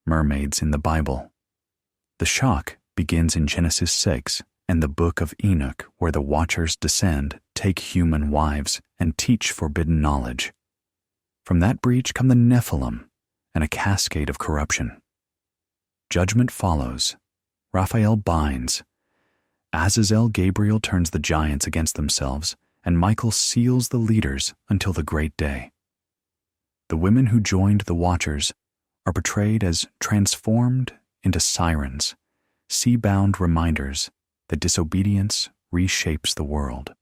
Mermaids in the Bible. The shock begins in Genesis 6 and the book of Enoch, where the Watchers descend, take human wives, and teach forbidden knowledge. From that breach come the Nephilim and a cascade of corruption. Judgment follows. Raphael binds. Azazel Gabriel turns the giants against themselves, and Michael seals the leaders until the great day. The women who joined the Watchers are portrayed as transformed into sirens, sea-bound reminders that disobedience reshapes the world.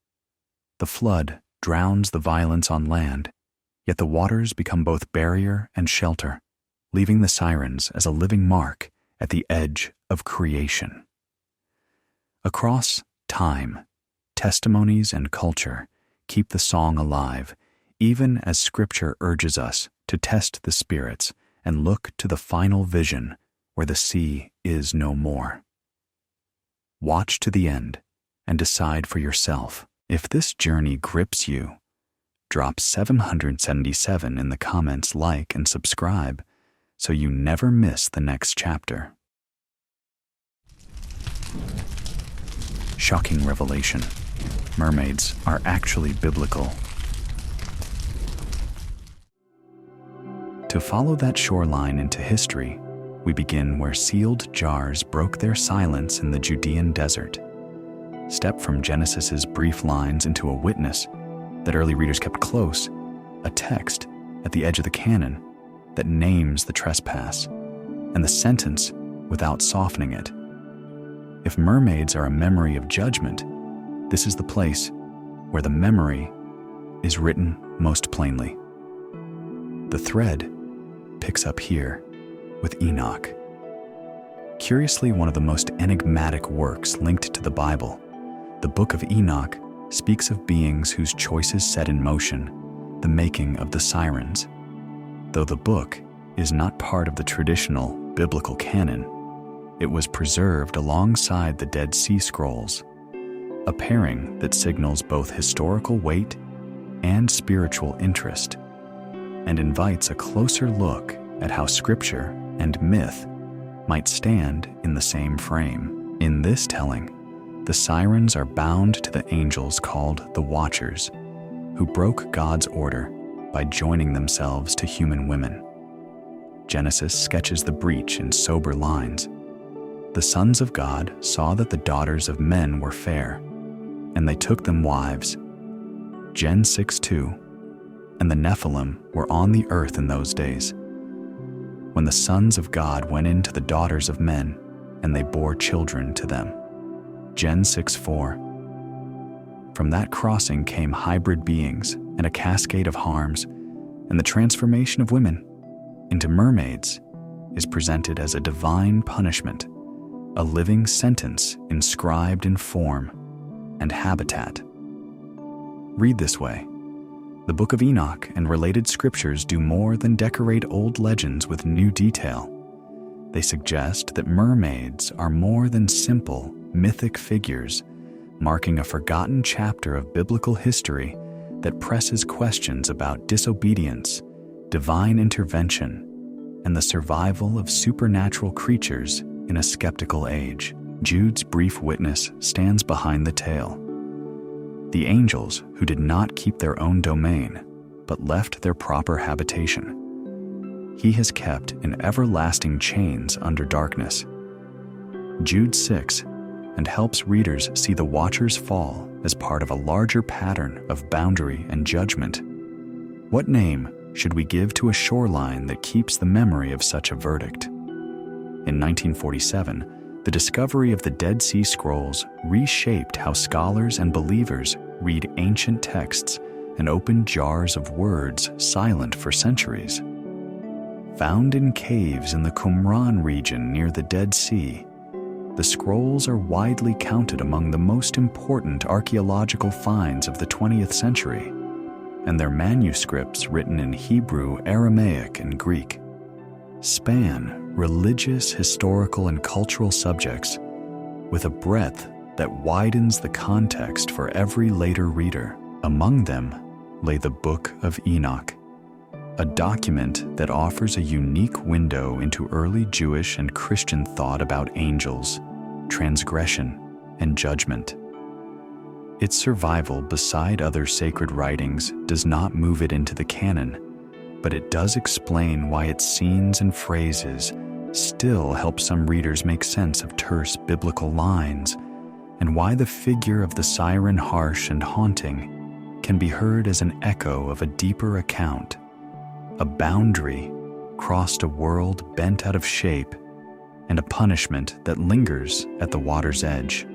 The flood drowns the violence on land, yet the waters become both barrier and shelter, leaving the sirens as a living mark at the edge of creation. Across time, testimonies and culture keep the song alive, even as Scripture urges us to test the spirits and look to the final vision where the sea is no more. Watch to the end and decide for yourself. If this journey grips you, drop 777 in the comments, like and subscribe so you never miss the next chapter. Shocking revelation. Mermaids are actually biblical. To follow that shoreline into history, we begin where sealed jars broke their silence in the Judean desert. Step from Genesis's brief lines into a witness that early readers kept close, a text at the edge of the canon that names the trespass, and the sentence without softening it. If mermaids are a memory of judgment, this is the place where the memory is written most plainly. The thread picks up here with Enoch. Curiously, one of the most enigmatic works linked to the Bible, the Book of Enoch speaks of beings whose choices set in motion the making of the sirens. Though the book is not part of the traditional biblical canon, it was preserved alongside the Dead Sea Scrolls, a pairing that signals both historical weight and spiritual interest, and invites a closer look at how Scripture and myth might stand in the same frame. In this telling, the sirens are bound to the angels called the Watchers, who broke God's order by joining themselves to human women. Genesis sketches the breach in sober lines. The sons of God saw that the daughters of men were fair, and they took them wives. Gen 6:2, and the Nephilim were on the earth in those days, when the sons of God went in to the daughters of men, and they bore children to them. Gen 6:4. From that crossing came hybrid beings and a cascade of harms, and the transformation of women into mermaids is presented as a divine punishment, a living sentence inscribed in form and habitat. Read this way. The Book of Enoch and related scriptures do more than decorate old legends with new detail. They suggest that mermaids are more than simple, mythic figures, marking a forgotten chapter of biblical history that presses questions about disobedience, divine intervention, and the survival of supernatural creatures in a skeptical age. Jude's brief witness stands behind the tale. The angels who did not keep their own domain, but left their proper habitation, he has kept in everlasting chains under darkness. Jude 6 and helps readers see the Watchers' fall as part of a larger pattern of boundary and judgment. What name should we give to a shoreline that keeps the memory of such a verdict? In 1947, the discovery of the Dead Sea Scrolls reshaped how scholars and believers read ancient texts and open jars of words silent for centuries. Found in caves in the Qumran region near the Dead Sea, the scrolls are widely counted among the most important archaeological finds of the 20th century, and their manuscripts, written in Hebrew, Aramaic, and Greek, span religious, historical, and cultural subjects with a breadth that widens the context for every later reader. Among them lay the Book of Enoch, a document that offers a unique window into early Jewish and Christian thought about angels, transgression, and judgment. Its survival beside other sacred writings does not move it into the canon, but it does explain why its scenes and phrases still help some readers make sense of terse biblical lines, and why the figure of the siren, harsh and haunting, can be heard as an echo of a deeper account. A boundary crossed a world bent out of shape, and a punishment that lingers at the water's edge.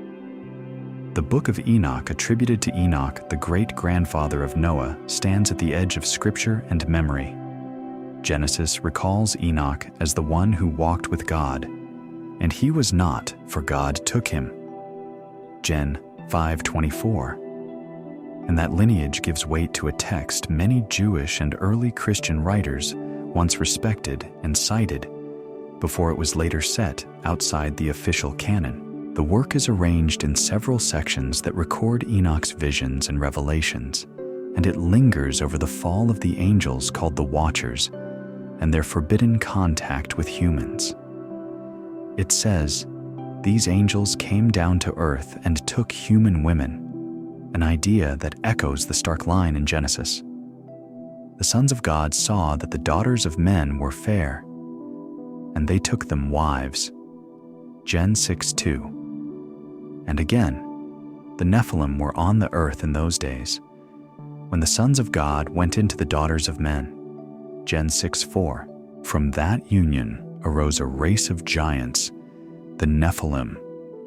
The Book of Enoch, attributed to Enoch, the great-grandfather of Noah, stands at the edge of scripture and memory. Genesis recalls Enoch as the one who walked with God, and he was not, for God took him. Gen 5:24. And that lineage gives weight to a text many Jewish and early Christian writers once respected and cited, before it was later set outside the official canon. The work is arranged in several sections that record Enoch's visions and revelations, and it lingers over the fall of the angels called the Watchers and their forbidden contact with humans. It says, "These angels came down to earth and took human women," an idea that echoes the stark line in Genesis. "The sons of God saw that the daughters of men were fair, and they took them wives." Gen 6:2. And again, the Nephilim were on the earth in those days, when the sons of God went into the daughters of men. Gen 6:4. From that union arose a race of giants, the Nephilim,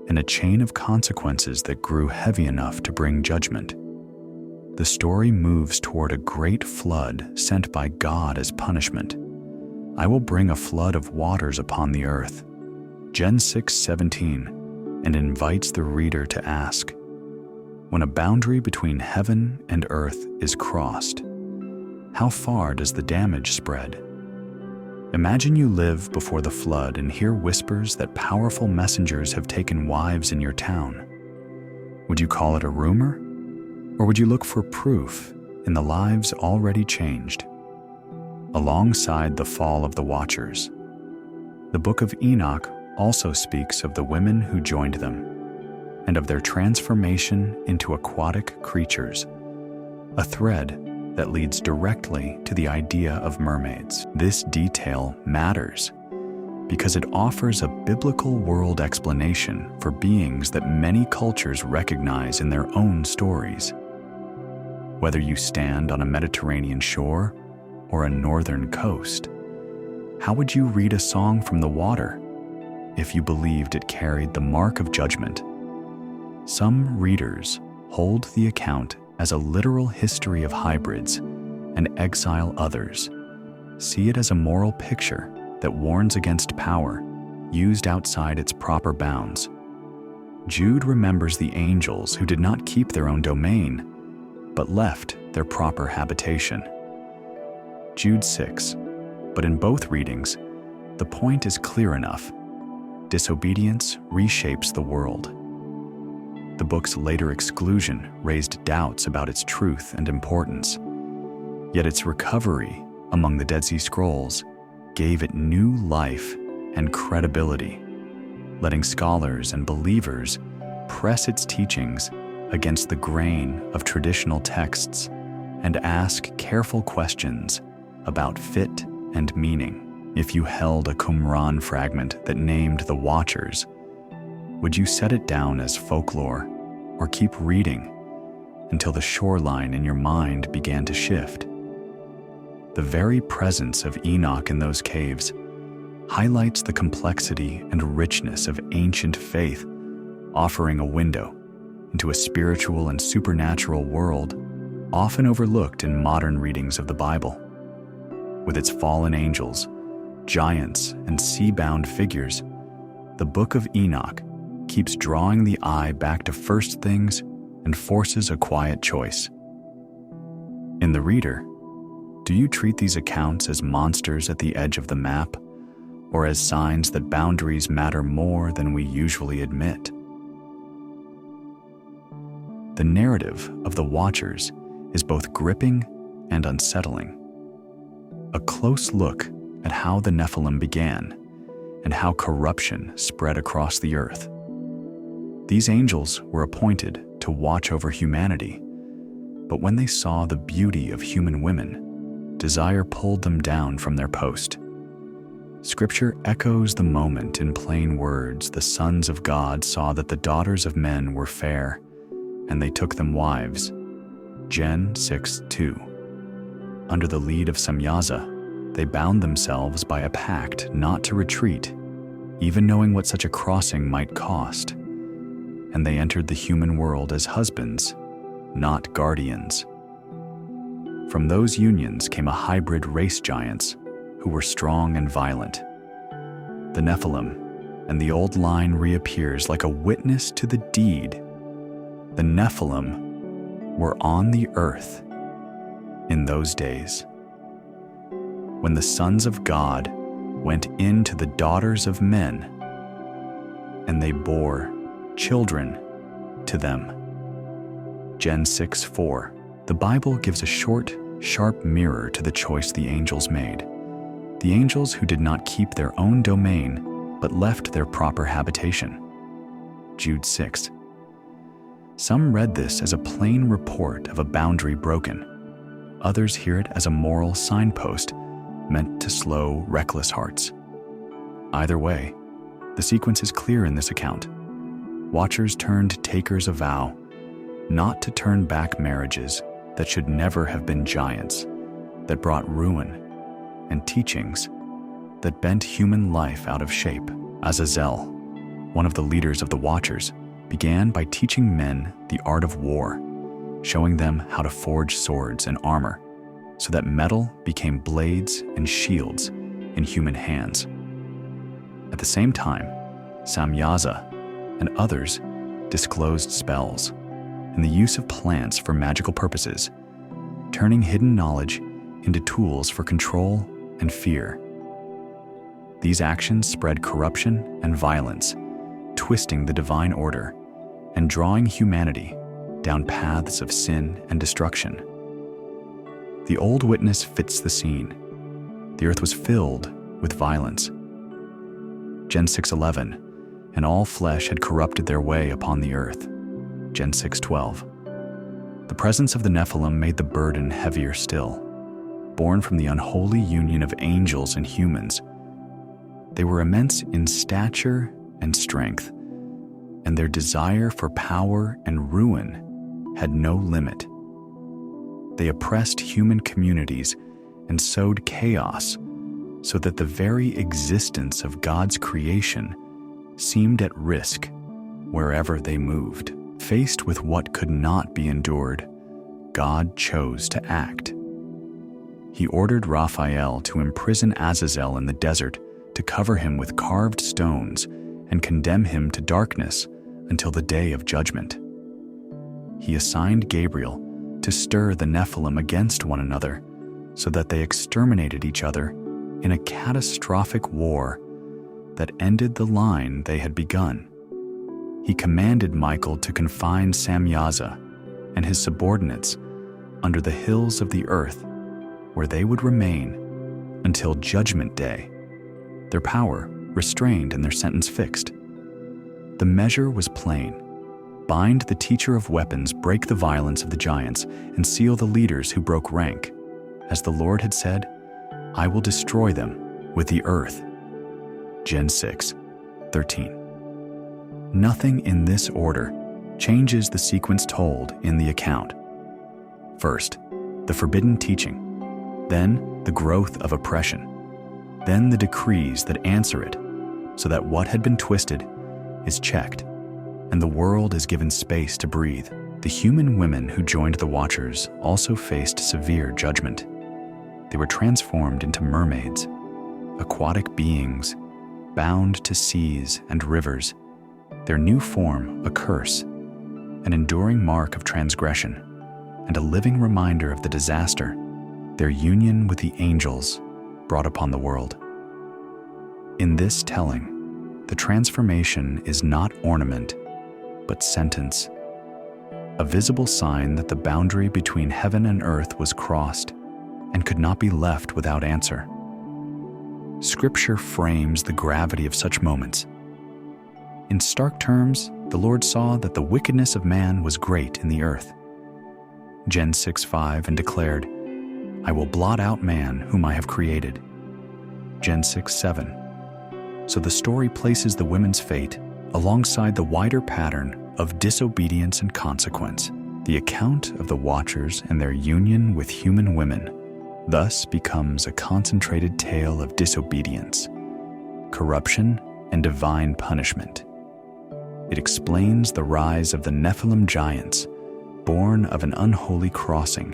in a chain of consequences that grew heavy enough to bring judgment. The story moves toward a great flood sent by God as punishment. "I will bring a flood of waters upon the earth." Gen 6:17. And invites the reader to ask, when a boundary between heaven and earth is crossed, how far does the damage spread? Imagine you live before the flood and hear whispers that powerful messengers have taken wives in your town. Would you call it a rumor? Or would you look for proof in the lives already changed? Alongside the fall of the Watchers, the Book of Enoch also speaks of the women who joined them, and of their transformation into aquatic creatures, a thread that leads directly to the idea of mermaids. This detail matters because it offers a biblical world explanation for beings that many cultures recognize in their own stories. Whether you stand on a Mediterranean shore or a northern coast, how would you read a song from the water if you believed it carried the mark of judgment? Some readers hold the account as a literal history of hybrids and exile others, see it as a moral picture that warns against power used outside its proper bounds. Jude remembers the angels who did not keep their own domain, but left their proper habitation. Jude 6. But in both readings, the point is clear enough. Disobedience reshapes the world. The book's later exclusion raised doubts about its truth and importance, yet its recovery among the Dead Sea Scrolls gave it new life and credibility, letting scholars and believers press its teachings against the grain of traditional texts and ask careful questions about fit and meaning. If you held a Qumran fragment that named the Watchers, would you set it down as folklore or keep reading until the shoreline in your mind began to shift? The very presence of Enoch in those caves highlights the complexity and richness of ancient faith, offering a window into a spiritual and supernatural world often overlooked in modern readings of the Bible. With its fallen angels, giants, and sea-bound figures, the Book of Enoch keeps drawing the eye back to first things and forces a quiet choice. In the reader, do you treat these accounts as monsters at the edge of the map, or as signs that boundaries matter more than we usually admit? The narrative of the Watchers is both gripping and unsettling. a close look at how the Nephilim began and how corruption spread across the earth. These angels were appointed to watch over humanity, but when they saw the beauty of human women, desire pulled them down from their post. Scripture echoes the moment in plain words. The sons of God saw that the daughters of men were fair, and they took them wives. Gen 6:2. Under the lead of Samyaza, they bound themselves by a pact not to retreat, even knowing what such a crossing might cost. And they entered the human world as husbands, not guardians. From those unions came a hybrid race giants who were strong and violent. The Nephilim, and the old line reappears like a witness to the deed. The Nephilim were on the earth in those days. When the sons of God went into the daughters of men, and they bore children to them. Gen 6:4. The Bible gives a short, sharp mirror to the choice the angels made. The angels who did not keep their own domain, but left their proper habitation. Jude 6. Some read this as a plain report of a boundary broken. Others hear it as a moral signpost meant to slow reckless hearts. Either way, the sequence is clear in this account. Watchers turned takers of vow, not to turn back marriages that should never have been giants, that brought ruin, and teachings that bent human life out of shape. Azazel, one of the leaders of the Watchers, began by teaching men the art of war, showing them how to forge swords and armor, so that metal became blades and shields in human hands. At the same time, Samyaza and others disclosed spells and the use of plants for magical purposes, turning hidden knowledge into tools for control and fear. These actions spread corruption and violence, twisting the divine order and drawing humanity down paths of sin and destruction. The old witness fits the scene. The earth was filled with violence. Gen 6:11, and all flesh had corrupted their way upon the earth. Gen 6:12. The presence of the Nephilim made the burden heavier still. Born from the unholy union of angels and humans, they were immense in stature and strength, and their desire for power and ruin had no limit. They oppressed human communities and sowed chaos so that the very existence of God's creation seemed at risk wherever they moved. Faced with what could not be endured, God chose to act. He ordered Raphael to imprison Azazel in the desert, to cover him with carved stones and condemn him to darkness until the day of judgment. He assigned Gabriel to stir the Nephilim against one another so that they exterminated each other in a catastrophic war that ended the line they had begun. He commanded Michael to confine Samyaza and his subordinates under the hills of the earth, where they would remain until Judgment Day, their power restrained and their sentence fixed. The measure was plain. Bind the teacher of weapons, break the violence of the giants, and seal the leaders who broke rank. As the Lord had said, I will destroy them with the earth. Gen 6:13. Nothing in this order changes the sequence told in the account. First, the forbidden teaching, then the growth of oppression, then the decrees that answer it, so that what had been twisted is checked, and the world is given space to breathe. The human women who joined the Watchers also faced severe judgment. They were transformed into mermaids, aquatic beings, bound to seas and rivers, their new form a curse, an enduring mark of transgression, and a living reminder of the disaster their union with the angels brought upon the world. In this telling, the transformation is not ornament, but sentence, a visible sign that the boundary between heaven and earth was crossed, and could not be left without answer. Scripture frames the gravity of such moments. In stark terms, the Lord saw that the wickedness of man was great in the earth. Gen 6:5, and declared, I will blot out man whom I have created. Gen 6:7. So the story places the women's fate alongside the wider pattern of disobedience and consequence. The account of the Watchers and their union with human women thus becomes a concentrated tale of disobedience, corruption, and divine punishment. It explains the rise of the Nephilim giants, born of an unholy crossing,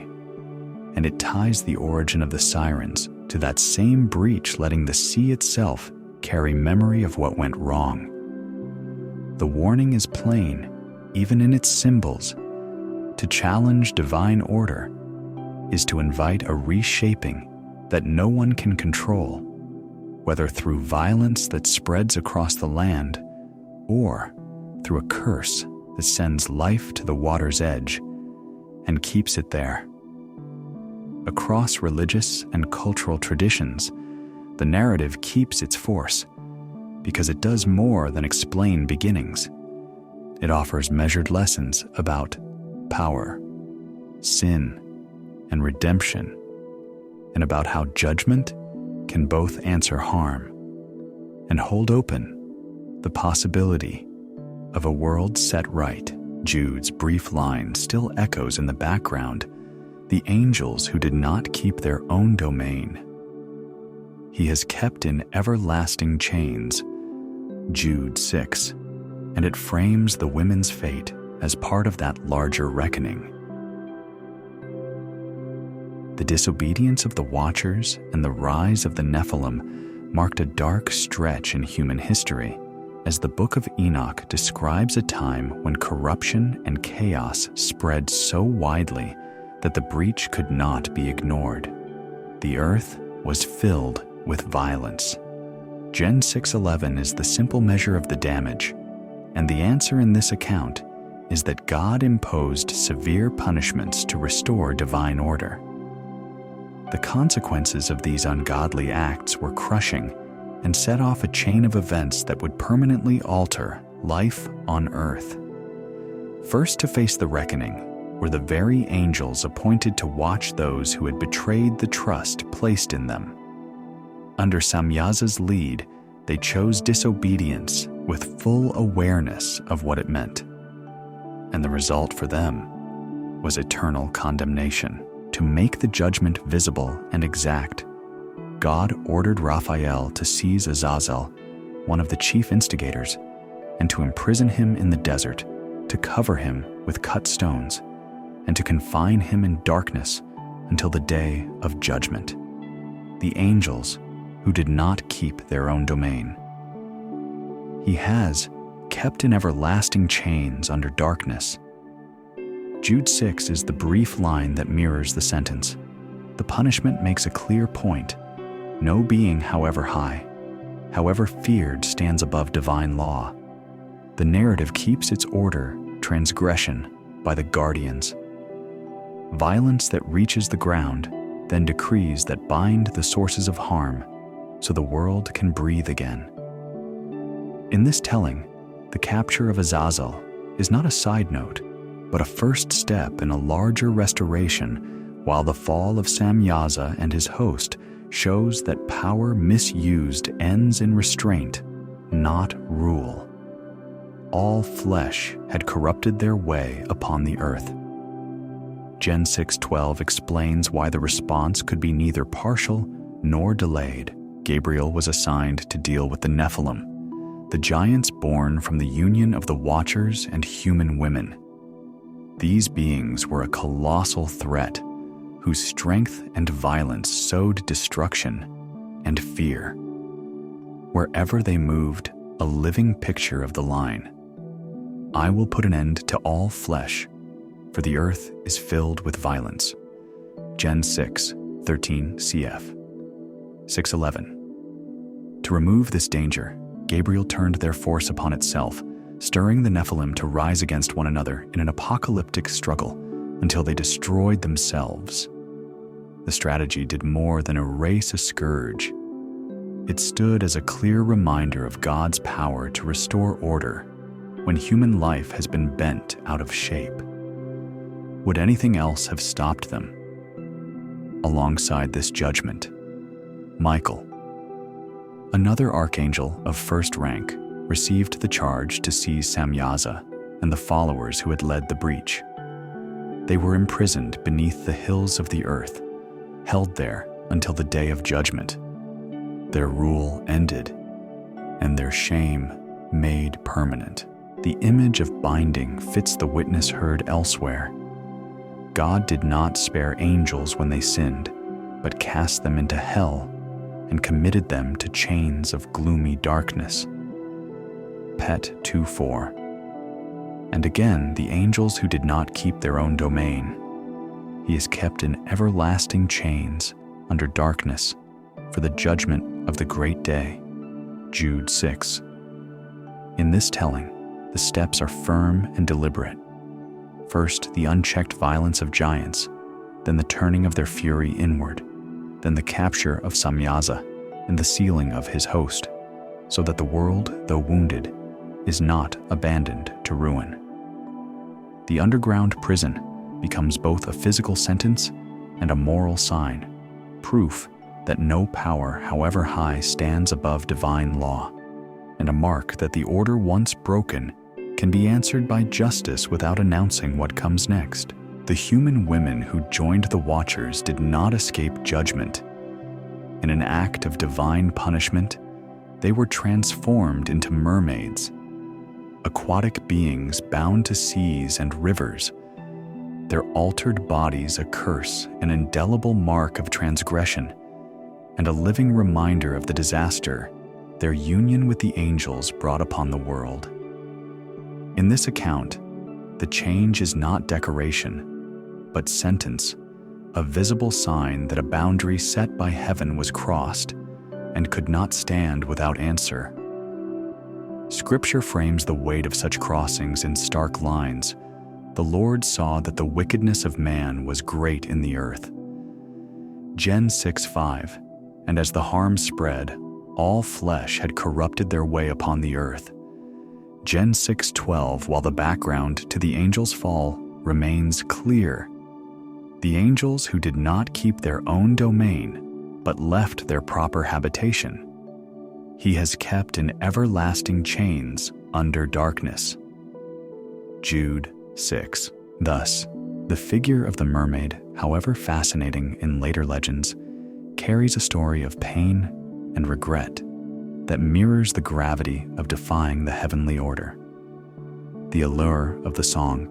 and it ties the origin of the Sirens to that same breach, letting the sea itself carry memory of what went wrong. The warning is plain, even in its symbols. To challenge divine order is to invite a reshaping that no one can control, whether through violence that spreads across the land or through a curse that sends life to the water's edge and keeps it there. Across religious and cultural traditions, the narrative keeps its force because it does more than explain beginnings. It offers measured lessons about power, sin, and redemption, and about how judgment can both answer harm and hold open the possibility of a world set right. Jude's brief line still echoes in the background, the angels who did not keep their own domain. He has kept in everlasting chains, Jude 6, and it frames the women's fate as part of that larger reckoning. The disobedience of the Watchers and the rise of the Nephilim marked a dark stretch in human history, as the Book of Enoch describes a time when corruption and chaos spread so widely that the breach could not be ignored. The earth was filled with violence. Gen 6:11 is the simple measure of the damage, and the answer in this account is that God imposed severe punishments to restore divine order. The consequences of these ungodly acts were crushing and set off a chain of events that would permanently alter life on earth. First to face the reckoning were the very angels appointed to watch those who had betrayed the trust placed in them. Under Samyaza's lead, they chose disobedience with full awareness of what it meant. And the result for them was eternal condemnation. To make the judgment visible and exact, God ordered Raphael to seize Azazel, one of the chief instigators, and to imprison him in the desert, to cover him with cut stones, and to confine him in darkness until the day of judgment. The angels who did not keep their own domain. He has kept in everlasting chains under darkness. Jude 6 is the brief line that mirrors the sentence. The punishment makes a clear point. No being, however high, however feared, stands above divine law. The narrative keeps its order, transgression, by the guardians. Violence that reaches the ground, then decrees that bind the sources of harm, so the world can breathe again. In this telling, the capture of Azazel is not a side note, but a first step in a larger restoration, while the fall of Samyaza and his host shows that power misused ends in restraint, not rule. All flesh had corrupted their way upon the earth. Gen 6:12 explains why the response could be neither partial nor delayed. Gabriel was assigned to deal with the Nephilim, the giants born from the union of the Watchers and human women. These beings were a colossal threat, whose strength and violence sowed destruction and fear. Wherever they moved, a living picture of the line, I will put an end to all flesh, for the earth is filled with violence. Gen 6:13 cf. 6:11. To remove this danger, Gabriel turned their force upon itself, stirring the Nephilim to rise against one another in an apocalyptic struggle until they destroyed themselves. the strategy did more than erase a scourge. It stood as a clear reminder of God's power to restore order when human life has been bent out of shape. Would anything else have stopped them? Alongside this judgment, Michael, another archangel of first rank, received the charge to seize Samyaza and the followers who had led the breach. They were imprisoned beneath the hills of the earth, held there until the day of judgment. Their rule ended, and their shame made permanent. The image of binding fits the witness heard elsewhere. God did not spare angels when they sinned, but cast them into hell and committed them to chains of gloomy darkness. Pet 2:4. And again, the angels who did not keep their own domain, he is kept in everlasting chains under darkness for the judgment of the great day. Jude 6. In this telling, the steps are firm and deliberate. First, the unchecked violence of giants, then the turning of their fury inward, then the capture of Samyaza and the sealing of his host, so that the world, though wounded, is not abandoned to ruin. The underground prison becomes both a physical sentence and a moral sign, proof that no power, however high, stands above divine law, and a mark that the order once broken can be answered by justice without announcing what comes next. The human women who joined the Watchers did not escape judgment. In an act of divine punishment, they were transformed into mermaids, aquatic beings bound to seas and rivers, their altered bodies a curse, an indelible mark of transgression, and a living reminder of the disaster their union with the angels brought upon the world. In this account, the change is not decoration, but sentence, a visible sign that a boundary set by heaven was crossed and could not stand without answer. Scripture frames the weight of such crossings in stark lines. The Lord saw that the wickedness of man was great in the earth. Gen 6:5. And as the harm spread, all flesh had corrupted their way upon the earth. Gen 6:12. While the background to the angels' fall remains clear. The angels who did not keep their own domain, but left their proper habitation, he has kept in everlasting chains under darkness. Jude 6. Thus, the figure of the mermaid, however fascinating in later legends, carries a story of pain and regret that mirrors the gravity of defying the heavenly order. The allure of the song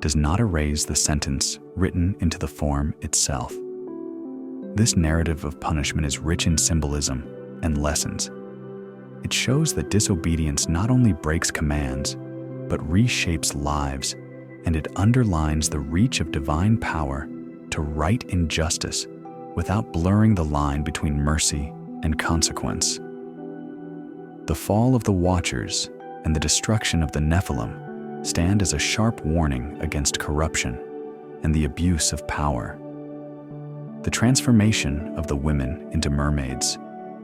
does not erase the sentence written into the form itself. This narrative of punishment is rich in symbolism and lessons. It shows that disobedience not only breaks commands, but reshapes lives, and it underlines the reach of divine power to right injustice without blurring the line between mercy and consequence. The fall of the Watchers and the destruction of the Nephilim stand as a sharp warning against corruption and the abuse of power. The transformation of the women into mermaids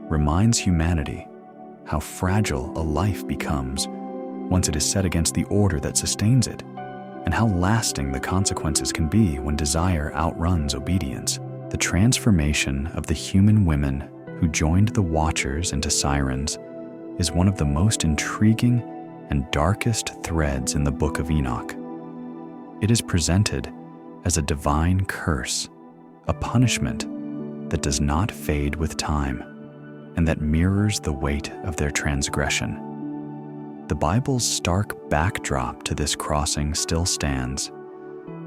reminds humanity how fragile a life becomes once it is set against the order that sustains it, and how lasting the consequences can be when desire outruns obedience. The transformation of the human women who joined the Watchers into Sirens is one of the most intriguing and darkest threads in the Book of Enoch. It is presented as a divine curse, a punishment that does not fade with time, and that mirrors the weight of their transgression. The Bible's stark backdrop to this crossing still stands.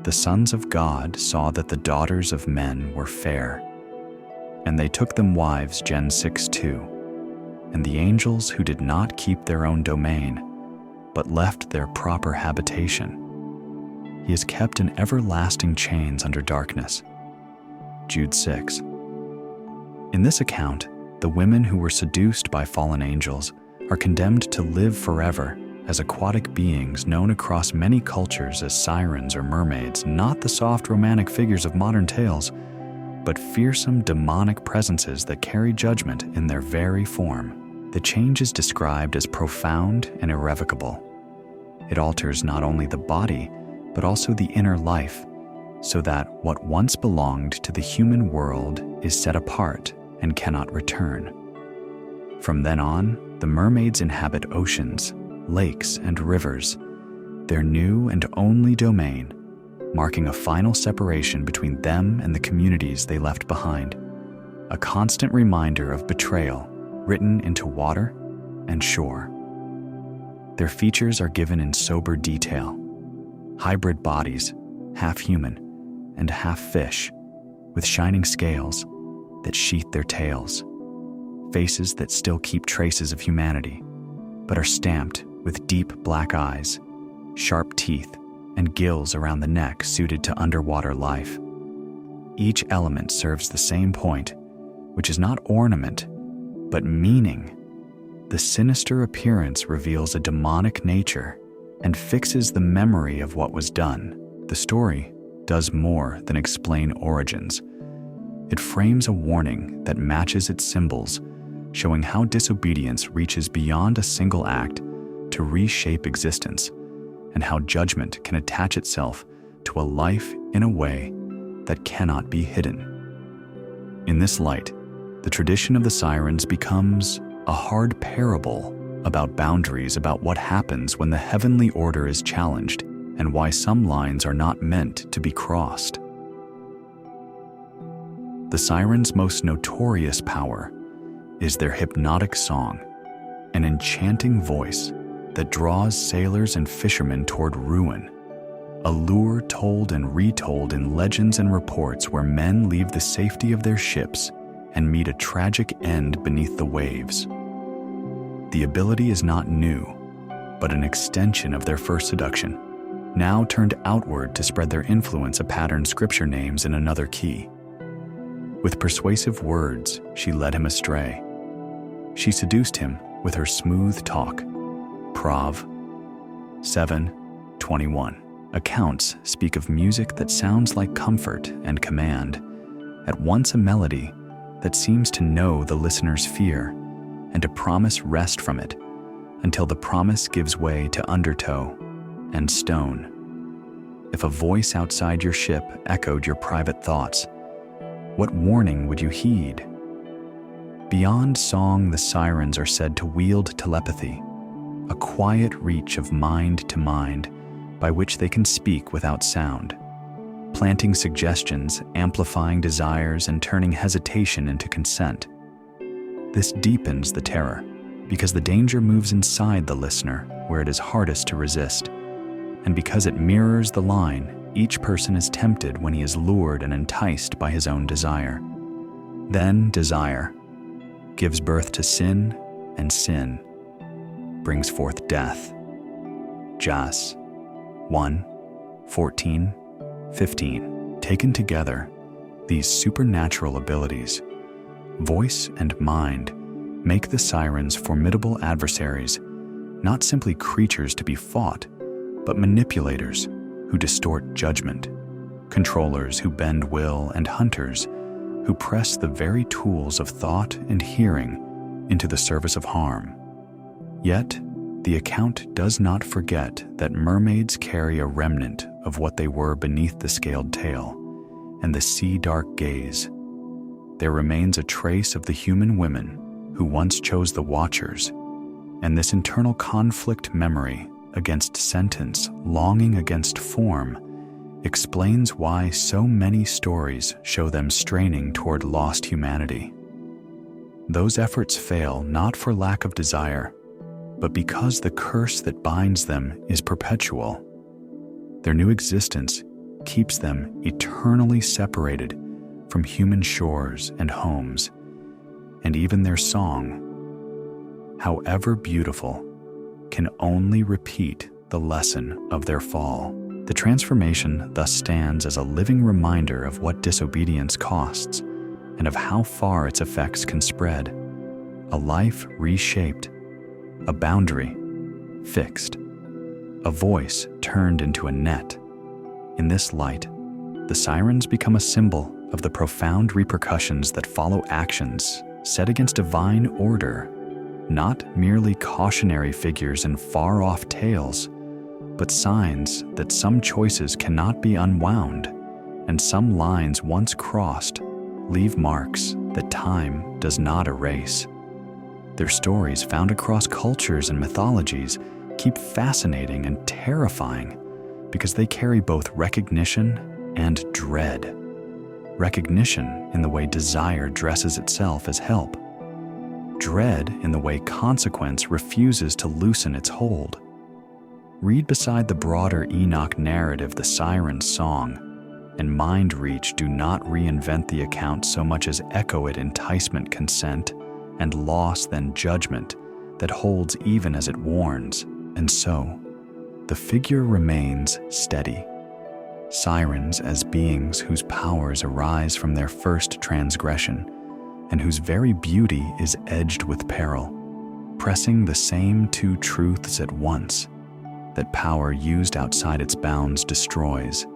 The sons of God saw that the daughters of men were fair, and they took them wives, Gen 6:2. And the angels who did not keep their own domain, but left their proper habitation, he is kept in everlasting chains under darkness. Jude 6. In this account, the women who were seduced by fallen angels are condemned to live forever as aquatic beings known across many cultures as sirens or mermaids, not the soft romantic figures of modern tales, but fearsome demonic presences that carry judgment in their very form. The change is described as profound and irrevocable. It alters not only the body, but also the inner life, so that what once belonged to the human world is set apart and cannot return. From then on, the mermaids inhabit oceans, lakes, and rivers, their new and only domain, marking a final separation between them and the communities they left behind, a constant reminder of betrayal written into water and shore. Their features are given in sober detail: hybrid bodies, half human and half fish, with shining scales that sheath their tails, faces that still keep traces of humanity, but are stamped with deep black eyes, sharp teeth, and gills around the neck suited to underwater life. Each element serves the same point, which is not ornament, but meaning. The sinister appearance reveals a demonic nature and fixes the memory of what was done. The story does more than explain origins. It frames a warning that matches its symbols, showing how disobedience reaches beyond a single act to reshape existence, and how judgment can attach itself to a life in a way that cannot be hidden. In this light, the tradition of the Sirens becomes a hard parable about boundaries, about what happens when the heavenly order is challenged, and why some lines are not meant to be crossed. The Sirens' most notorious power is their hypnotic song, an enchanting voice that draws sailors and fishermen toward ruin, a lure told and retold in legends and reports where men leave the safety of their ships and meet a tragic end beneath the waves. The ability is not new, but an extension of their first seduction, now turned outward to spread their influence, a pattern Scripture names in another key. With persuasive words, she led him astray. She seduced him with her smooth talk. Prov 7:21. Accounts speak of music that sounds like comfort and command, at once a melody that seems to know the listener's fear and to promise rest from it, until the promise gives way to undertow and stone. If a voice outside your ship echoed your private thoughts, what warning would you heed? Beyond song, the Sirens are said to wield telepathy, a quiet reach of mind to mind by which they can speak without sound, planting suggestions, amplifying desires, and turning hesitation into consent. This deepens the terror, because the danger moves inside the listener where it is hardest to resist, and because it mirrors the line, each person is tempted when he is lured and enticed by his own desire. Then desire gives birth to sin, and sin brings forth death. Jas 1:14-15. Taken together, these supernatural abilities, voice and mind, make the Sirens formidable adversaries, not simply creatures to be fought, but manipulators who distort judgment, controllers who bend will, and hunters who press the very tools of thought and hearing into the service of harm. Yet, the account does not forget that mermaids carry a remnant of what they were beneath the scaled tail and the sea-dark gaze. There remains a trace of the human women who once chose the Watchers, and this internal conflict, memory against sentence, longing against form, explains why so many stories show them straining toward lost humanity. Those efforts fail not for lack of desire, but because the curse that binds them is perpetual. Their new existence keeps them eternally separated from human shores and homes, and even their song, however beautiful, can only repeat the lesson of their fall. The transformation thus stands as a living reminder of what disobedience costs and of how far its effects can spread. A life reshaped, a boundary fixed, a voice turned into a net. In this light, the Sirens become a symbol of the profound repercussions that follow actions set against divine order, not merely cautionary figures in far-off tales, but signs that some choices cannot be unwound, and some lines once crossed leave marks that time does not erase. Their stories, found across cultures and mythologies, keep fascinating and terrifying because they carry both recognition and dread. Recognition in the way desire dresses itself as help. Dread in the way consequence refuses to loosen its hold. Read beside the broader Enoch narrative the Siren song, and Mind Reach do not reinvent the account so much as echo it enticement, consent, and loss then judgment that holds even as it warns, and so the figure remains steady. Sirens as beings whose powers arise from their first transgression, and whose very beauty is edged with peril, pressing the same two truths at once, that power used outside its bounds destroys,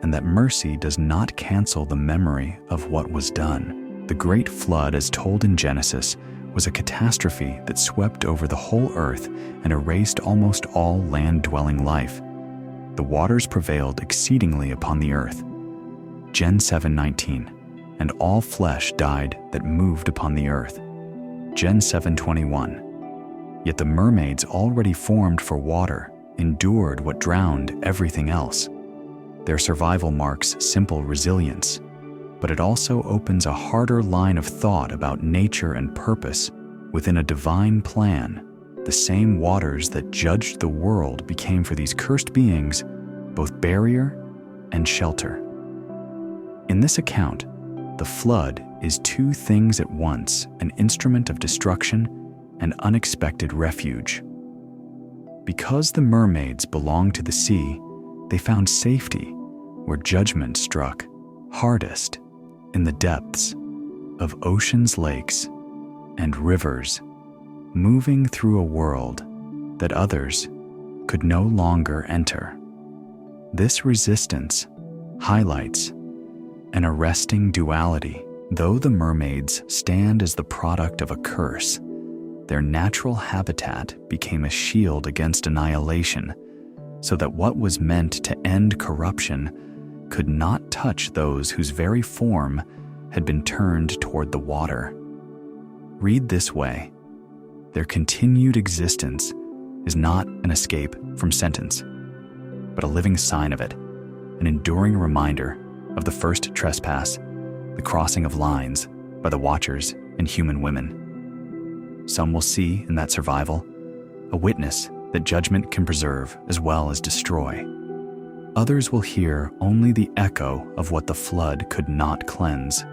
and that mercy does not cancel the memory of what was done. The great flood, as told in Genesis, was a catastrophe that swept over the whole earth and erased almost all land-dwelling life. The waters prevailed exceedingly upon the earth. Gen 7:19, and all flesh died that moved upon the earth. Gen 7:21, yet the mermaids already formed for water endured what drowned everything else. Their survival marks simple resilience, but it also opens a harder line of thought about nature and purpose. Within a divine plan, the same waters that judged the world became for these cursed beings both barrier and shelter. In this account, the flood is two things at once, an instrument of destruction and unexpected refuge. Because the mermaids belonged to the sea, they found safety where judgment struck hardest, in the depths of oceans, lakes, and rivers, moving through a world that others could no longer enter. This resistance highlights an arresting duality. Though the mermaids stand as the product of a curse, their natural habitat became a shield against annihilation, so that what was meant to end corruption could not touch those whose very form had been turned toward the water. Read this way: their continued existence is not an escape from sentence, but a living sign of it, an enduring reminder of the first trespass, the crossing of lines by the watchers and human women. Some will see in that survival a witness that judgment can preserve as well as destroy. Others will hear only the echo of what the flood could not cleanse.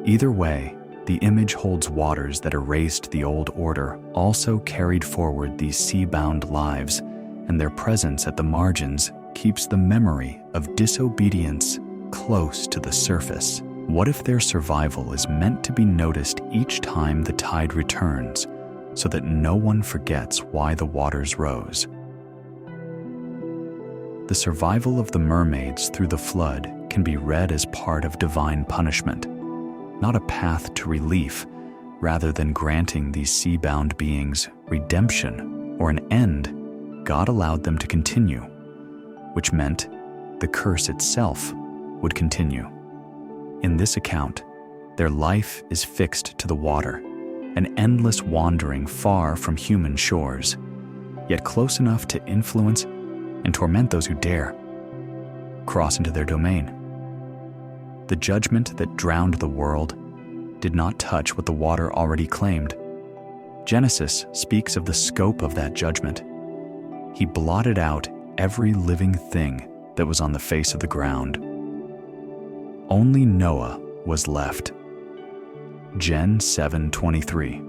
Either way, the image holds waters that erased the old order also carried forward these sea-bound lives, and their presence at the margins keeps the memory of disobedience close to the surface. What if their survival is meant to be noticed each time the tide returns, so that no one forgets why the waters rose? The survival of the mermaids through the flood can be read as part of divine punishment, not a path to relief, rather than granting these sea-bound beings redemption or an end. God allowed them to continue, which meant the curse itself would continue. In this account, their life is fixed to the water, an endless wandering far from human shores, yet close enough to influence and torment those who dare cross into their domain. The judgment that drowned the world did not touch what the water already claimed. Genesis speaks of the scope of that judgment. He blotted out every living thing that was on the face of the ground. Only Noah was left. Gen 7:23.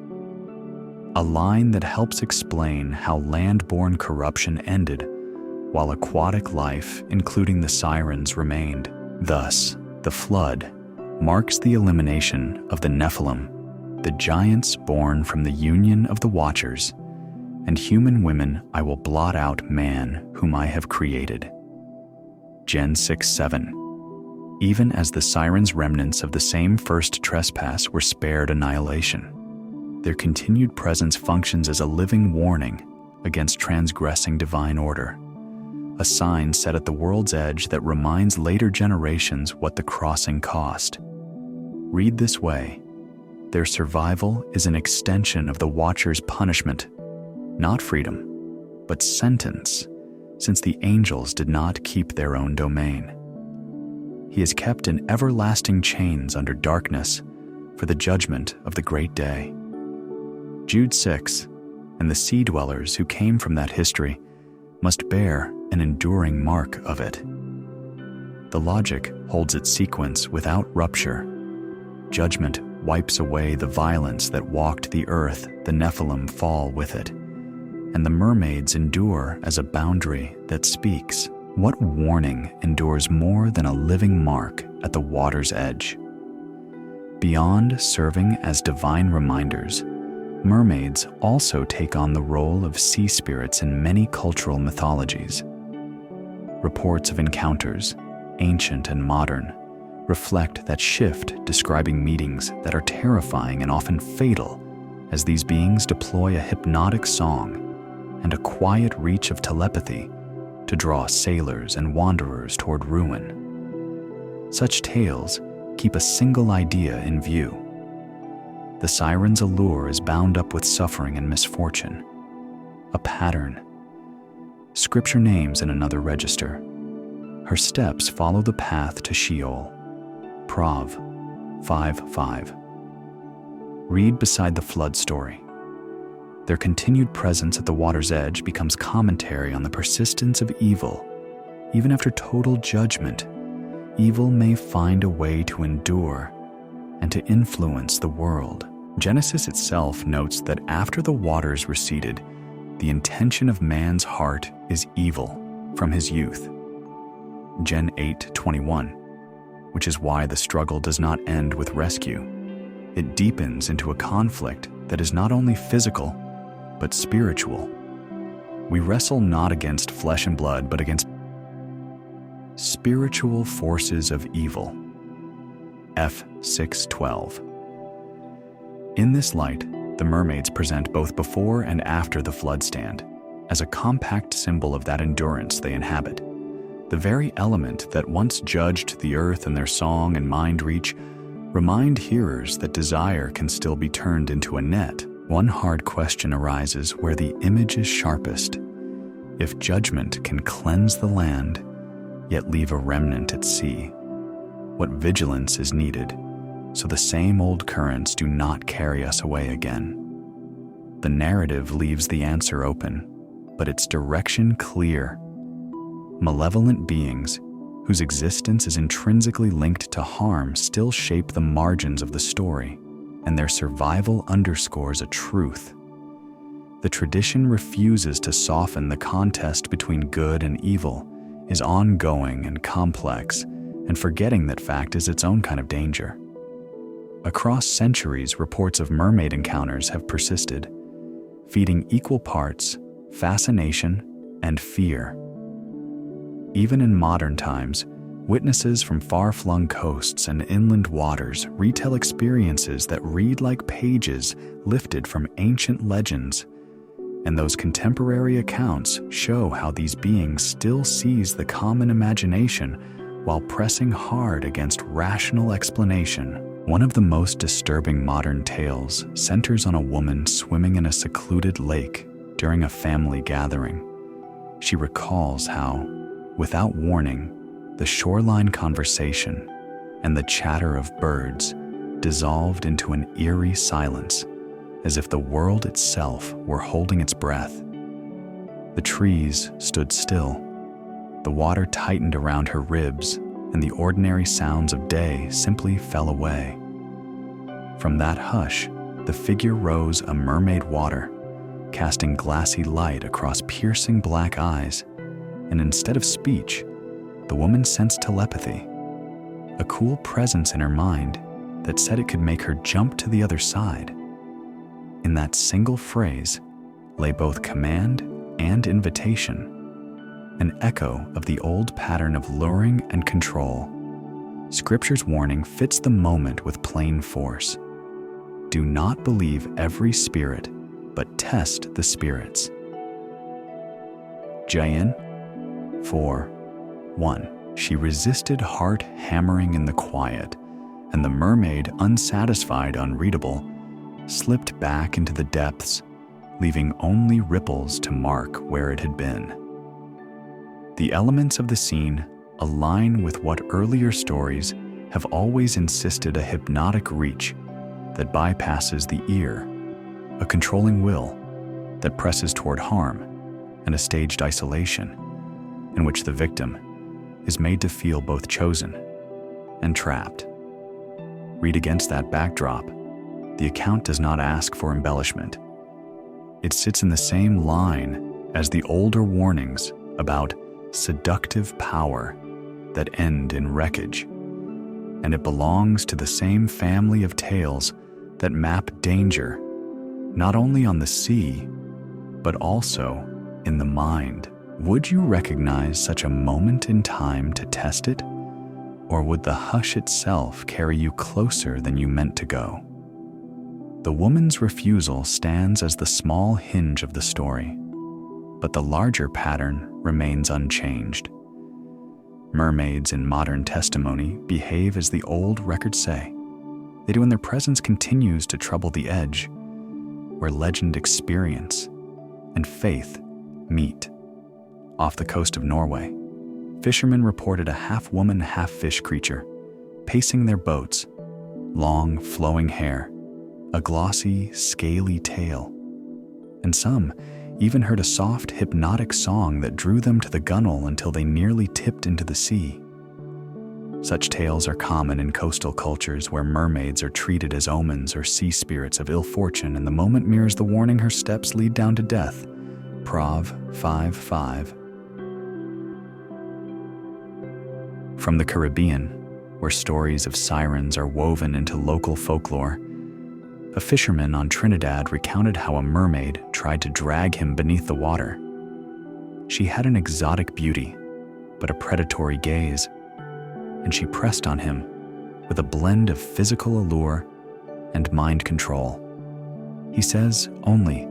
A line that helps explain how land-born corruption ended, while aquatic life, including the sirens, remained. Thus, the flood marks the elimination of the Nephilim, the giants born from the union of the Watchers, and human women I will blot out man whom I have created. Gen 6:7. even as the Siren's remnants of the same first trespass were spared annihilation. Their continued presence functions as a living warning against transgressing divine order, a sign set at the world's edge that reminds later generations what the crossing cost. Read this way: their survival is an extension of the Watcher's punishment, not freedom, but sentence, since the angels did not keep their own domain. He is kept in everlasting chains under darkness for the judgment of the great day. Jude 6, and the sea dwellers who came from that history must bear an enduring mark of it. The logic holds its sequence without rupture. Judgment wipes away the violence that walked the earth, the Nephilim fall with it, and the mermaids endure as a boundary that speaks. What warning endures more than a living mark at the water's edge? Beyond serving as divine reminders, mermaids also take on the role of sea spirits in many cultural mythologies. Reports of encounters, ancient and modern, reflect that shift, describing meetings that are terrifying and often fatal as these beings deploy a hypnotic song and a quiet reach of telepathy to draw sailors and wanderers toward ruin. Such tales keep a single idea in view. The siren's allure is bound up with suffering and misfortune, a pattern. Scripture names in another register. Her steps follow the path to Sheol. Prov 5:5. Read beside the flood story. Their continued presence at the water's edge becomes commentary on the persistence of evil. Even after total judgment, evil may find a way to endure and to influence the world. Genesis itself notes that after the waters receded, the intention of man's heart is evil from his youth. Gen 8:21, which is why the struggle does not end with rescue. It deepens into a conflict that is not only physical, but spiritual. We wrestle not against flesh and blood, but against spiritual forces of evil. F 6:12. In this light, the mermaids present both before and after the flood stand, as a compact symbol of that endurance they inhabit. The very element that once judged the earth in their song and mind reach remind hearers that desire can still be turned into a net. One hard question arises where the image is sharpest. If judgment can cleanse the land, yet leave a remnant at sea, what vigilance is needed so the same old currents do not carry us away again? The narrative leaves the answer open, but its direction clear. Malevolent beings, whose existence is intrinsically linked to harm, still shape the margins of the story, and their survival underscores a truth. The tradition refuses to soften the contest between good and evil, is ongoing and complex, and forgetting that fact is its own kind of danger. Across centuries, reports of mermaid encounters have persisted, feeding equal parts fascination and fear. Even in modern times, witnesses from far-flung coasts and inland waters retell experiences that read like pages lifted from ancient legends, and those contemporary accounts show how these beings still seize the common imagination while pressing hard against rational explanation. One of the most disturbing modern tales centers on a woman swimming in a secluded lake during a family gathering. She recalls how, without warning, the shoreline conversation and the chatter of birds dissolved into an eerie silence, as if the world itself were holding its breath. The trees stood still, the water tightened around her ribs, and the ordinary sounds of day simply fell away. From that hush, the figure rose a mermaid water, casting glassy light across piercing black eyes, and instead of speech, the woman sensed telepathy, a cool presence in her mind that said it could make her jump to the other side. In that single phrase lay both command and invitation, an echo of the old pattern of luring and control. Scripture's warning fits the moment with plain force. Do not believe every spirit, but test the spirits. Jain 4:1. She resisted heart hammering in the quiet, and the mermaid, unsatisfied, unreadable, slipped back into the depths, leaving only ripples to mark where it had been. The elements of the scene align with what earlier stories have always insisted: a hypnotic reach that bypasses the ear, a controlling will that presses toward harm, and a staged isolation in which the victim is made to feel both chosen and trapped. Read against that backdrop, the account does not ask for embellishment. It sits in the same line as the older warnings about seductive power that end in wreckage, and it belongs to the same family of tales that map danger not only on the sea, but also in the mind. Would you recognize such a moment in time to test it? Or would the hush itself carry you closer than you meant to go? The woman's refusal stands as the small hinge of the story, but the larger pattern remains unchanged. Mermaids in modern testimony behave as the old records say. They do when their presence continues to trouble the edge, where legend, experience, and faith meet. Off the coast of Norway, fishermen reported a half-woman, half-fish creature pacing their boats, long, flowing hair, a glossy, scaly tail, and some even heard a soft, hypnotic song that drew them to the gunwale until they nearly tipped into the sea. Such tales are common in coastal cultures where mermaids are treated as omens or sea spirits of ill fortune, and the moment mirrors the warning: her steps lead down to death. Prov 5:5. From the Caribbean, where stories of sirens are woven into local folklore, a fisherman on Trinidad recounted how a mermaid tried to drag him beneath the water. She had an exotic beauty, but a predatory gaze, and she pressed on him with a blend of physical allure and mind control. He says only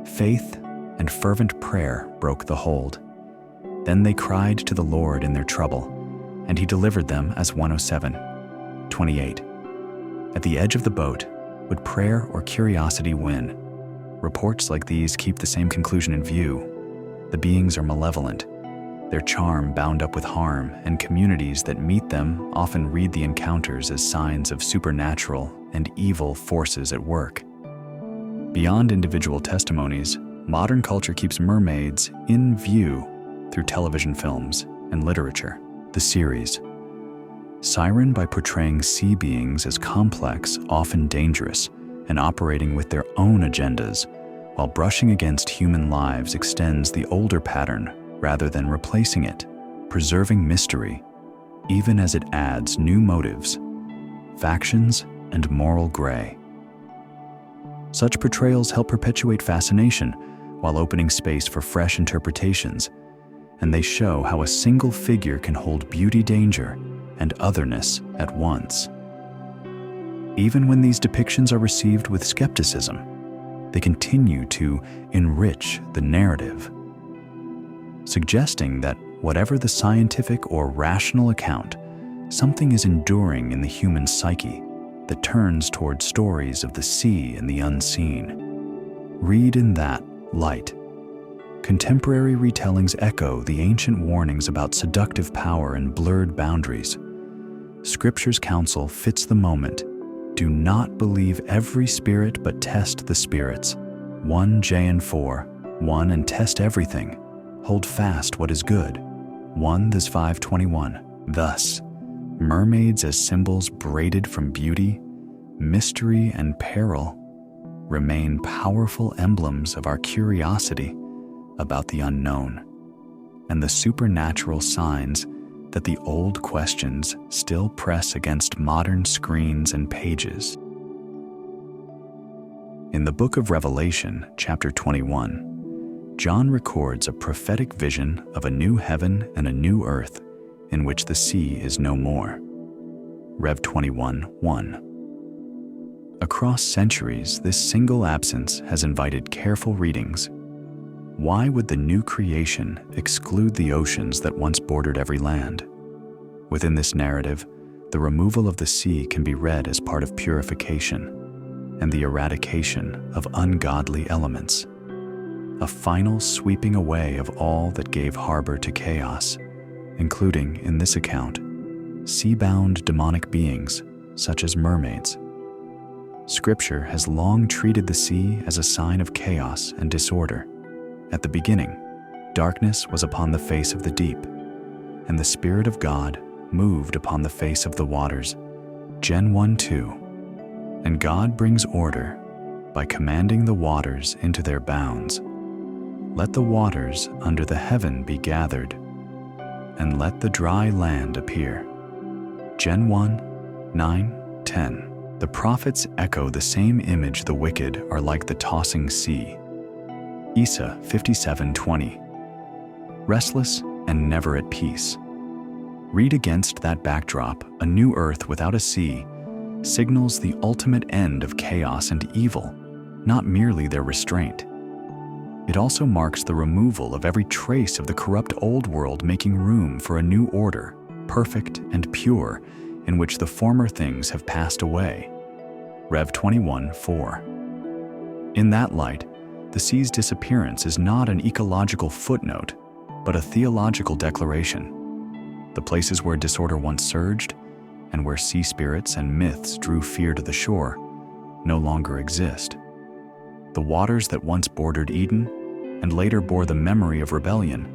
faith and fervent prayer broke the hold. Then they cried to the Lord in their trouble, and he delivered them, as 107:28. At the edge of the boat, would prayer or curiosity win? Reports like these keep the same conclusion in view. The beings are malevolent, their charm bound up with harm, and communities that meet them often read the encounters as signs of supernatural and evil forces at work. Beyond individual testimonies, modern culture keeps mermaids in view through television films and literature. The series Siren, by portraying sea beings as complex, often dangerous, and operating with their own agendas, while brushing against human lives, extends the older pattern rather than replacing it, preserving mystery, even as it adds new motives, factions, and moral gray. Such portrayals help perpetuate fascination while opening space for fresh interpretations, and they show how a single figure can hold beauty, danger, and otherness at once. Even when these depictions are received with skepticism, they continue to enrich the narrative, suggesting that whatever the scientific or rational account, something is enduring in the human psyche that turns toward stories of the sea and the unseen. Read in that light. Contemporary retellings echo the ancient warnings about seductive power and blurred boundaries. Scripture's counsel fits the moment. Do not believe every spirit, but test the spirits. 1 Jain 4:1, and test everything. Hold fast what is good. 1 Thess 5:21. Thus, mermaids as symbols braided from beauty, mystery, and peril remain powerful emblems of our curiosity about the unknown and the supernatural signs that the old questions still press against modern screens and pages. In the book of Revelation, chapter 21, John records a prophetic vision of a new heaven and a new earth in which the sea is no more. Rev 21:1. Across centuries, this single absence has invited careful readings. Why would the new creation exclude the oceans that once bordered every land? Within this narrative, the removal of the sea can be read as part of purification and the eradication of ungodly elements, a final sweeping away of all that gave harbor to chaos, including, in this account, sea-bound demonic beings such as mermaids. Scripture has long treated the sea as a sign of chaos and disorder. At the beginning, darkness was upon the face of the deep, and the Spirit of God moved upon the face of the waters. Gen 1:2. And God brings order by commanding the waters into their bounds. Let the waters under the heaven be gathered, and let the dry land appear. Gen 1:9-10. The prophets echo the same image. The wicked are like the tossing sea. Isa 57:20. Restless and never at peace. Read against that backdrop, a new earth without a sea signals the ultimate end of chaos and evil, not merely their restraint. It also marks the removal of every trace of the corrupt old world, making room for a new order, perfect and pure, in which the former things have passed away. Rev 21:4. In that light, the sea's disappearance is not an ecological footnote, but a theological declaration. The places where disorder once surged, and where sea spirits and myths drew fear to the shore, no longer exist. The waters that once bordered Eden, and later bore the memory of rebellion,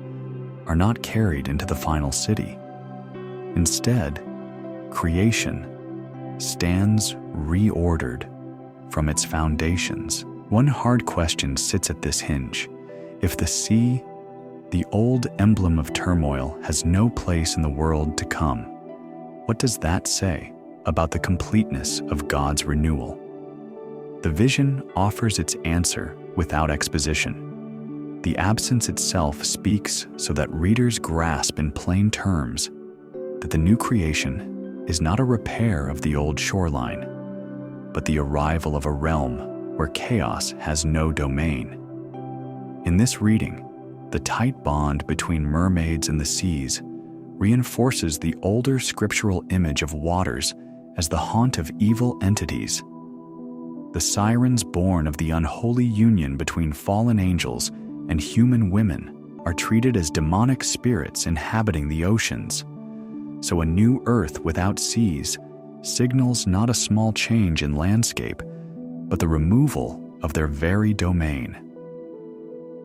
are not carried into the final city. Instead, creation stands reordered from its foundations. One hard question sits at this hinge. If the sea, the old emblem of turmoil, has no place in the world to come, what does that say about the completeness of God's renewal? The vision offers its answer without exposition. The absence itself speaks so that readers grasp in plain terms that the new creation is not a repair of the old shoreline, but the arrival of a realm where chaos has no domain. In this reading, the tight bond between mermaids and the seas reinforces the older scriptural image of waters as the haunt of evil entities. The sirens born of the unholy union between fallen angels and human women are treated as demonic spirits inhabiting the oceans. So a new earth without seas signals not a small change in landscape, but the removal of their very domain.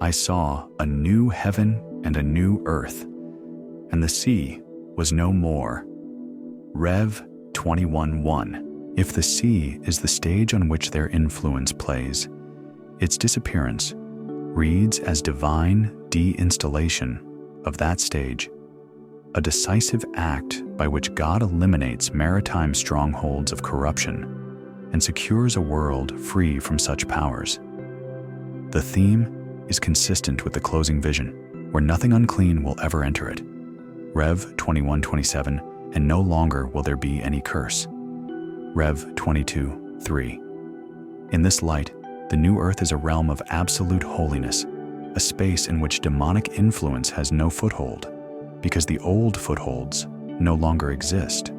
I saw a new heaven and a new earth, and the sea was no more. Rev 21:1. If the sea is the stage on which their influence plays, its disappearance reads as divine deinstallation of that stage, a decisive act by which God eliminates maritime strongholds of corruption and secures a world free from such powers. The theme is consistent with the closing vision, where nothing unclean will ever enter it. Rev 21:27, and no longer will there be any curse. Rev 22:3. In this light, the new earth is a realm of absolute holiness, a space in which demonic influence has no foothold, because the old footholds no longer exist.